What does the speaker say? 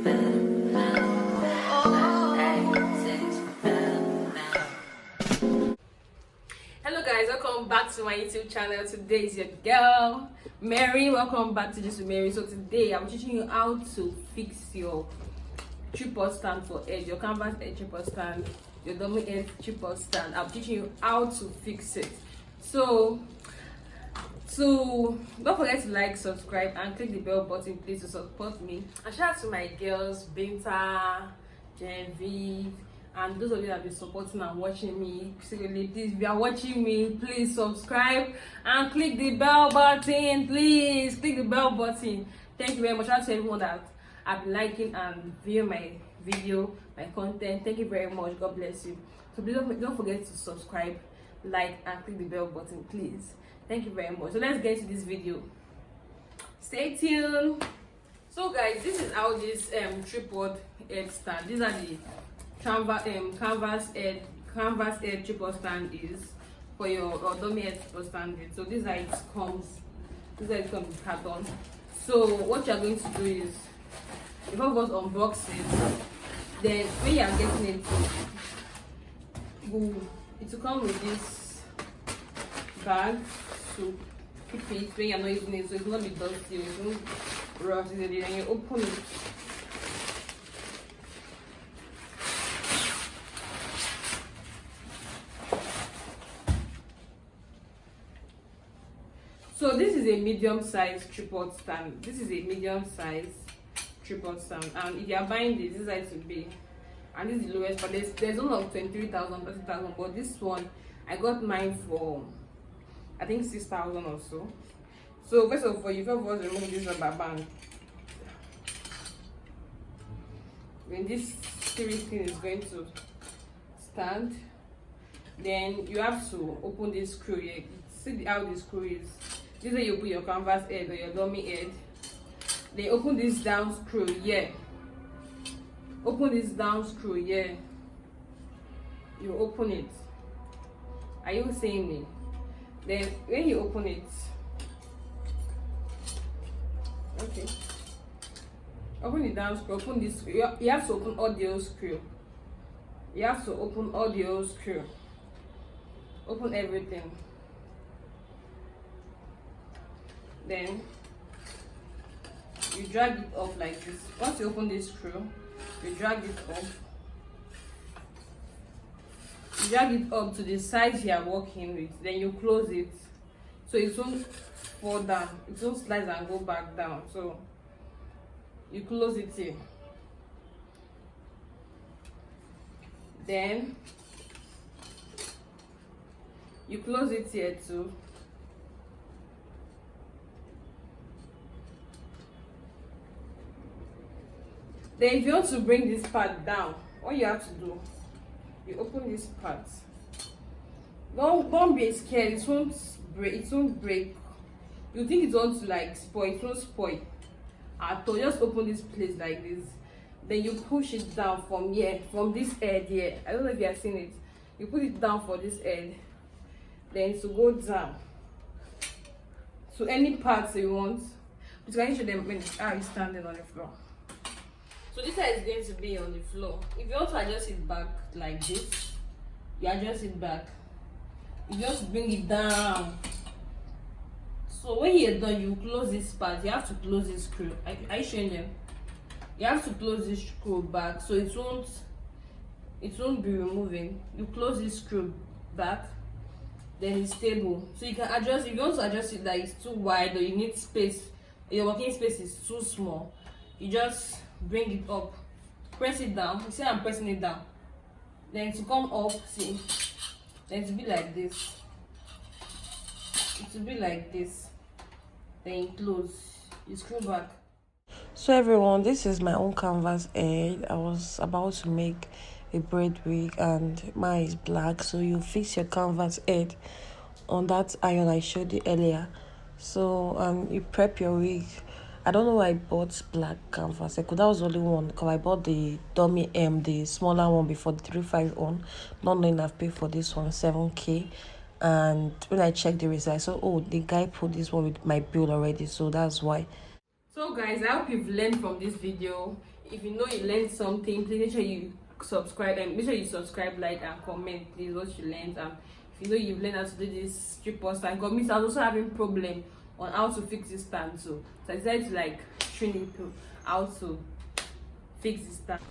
Hello guys, welcome back to my YouTube channel. Today is your girl Mary. Welcome back to Just with Mary. So today I'm teaching you how to fix your tripod stand for edge, your canvas edge tripod stand, your dummy edge tripod stand. I'm teaching you how to fix it. So don't forget to like, subscribe, and click the bell button, please, to support me. And shout out to my girls, Binta, Genevieve, and those of you that have been supporting and watching me. Secretly, please, if you are watching me, please subscribe and click the bell button. Please click the bell button. Thank you very much. Shout out to everyone that have been liking and viewing my video, my content. Thank you very much. God bless you. So please don't forget to subscribe, like, and click the bell button, please. Thank you very much. So let's get to this video. Stay tuned. So guys, this is how this tripod head stand, these are the canvas head tripod stand is for your dummy head tripod stand. So this is how it comes. This is how it comes with carton. So what you are going to do is, before we unbox it, then when you are getting it, it will come with this bag to keep it when you're not using it, so it's not be dusty, it's not rough, and you open it. So this is a medium-sized tripod stand. This is a medium-sized tripod stand, and if you are buying this is how it will be. And this is the lowest, but there's one of 23,000, 30,000, but this one I got mine for I think 6,000 or so. So first of all, you first remove this rubber band. When this screw thing is going to stand, then you have to open this screw here. See how the screw is. This is where you put your canvas head or your dummy head. Then open this down screw here. Open this down screw here. You open it. Are you seeing me? Then when you open it, okay, open the down screw, open this, you have to open all the screw. You have to open all the screw. Open everything. Then you drag it off like this. Once you open this screw, you drag it off. You drag it up to the size you are working with, then you close it so it won't fall down, it won't slide and go back down. So you close it here, then you close it here too. Then if you want to bring this part down, what you have to do, you open this part. Don't be scared, it won't break. You think it wants to like spoil, it won't spoil at all. Just open this place like this, then you push it down from here, from this edge here. I don't know if you have seen it. You put it down for this edge, then to go down to any parts you want. But can you show them when how it's standing on the floor? So this side is going to be on the floor. If you want to adjust it back like this, you adjust it back. You just bring it down. So when you're done, you close this part. You have to close this screw. Are you showing them? You have to close this screw back so it won't be removing. You close this screw back, then it's stable. So you can adjust. If you want to adjust it like it's too wide or you need space, your working space is too small, you just bring it up, press it down. You see I'm pressing it down, then to come up, see, then to be like this, it will be like this, then you close, you screw back. So everyone, this is my own canvas head. I was about to make a braid wig and mine is black, so you fix your canvas head on that iron I showed you earlier. So you prep your wig. I don't know why I bought black canvas. That was the only one because I bought the dummy the smaller one before, the 3.5 one, not knowing I've paid for this one 7K. And when I checked the result, I saw, oh, the guy put this one with my bill already, so that's why. So So guys, I hope you've learned from this video. If you know you learned something, please make sure you subscribe, and make sure you subscribe, like, and comment please what you learned. If you know you've learned how to do this tripod stand, because me I was also having problem on how to fix this stand too, so I decided to like train people how to fix this stand.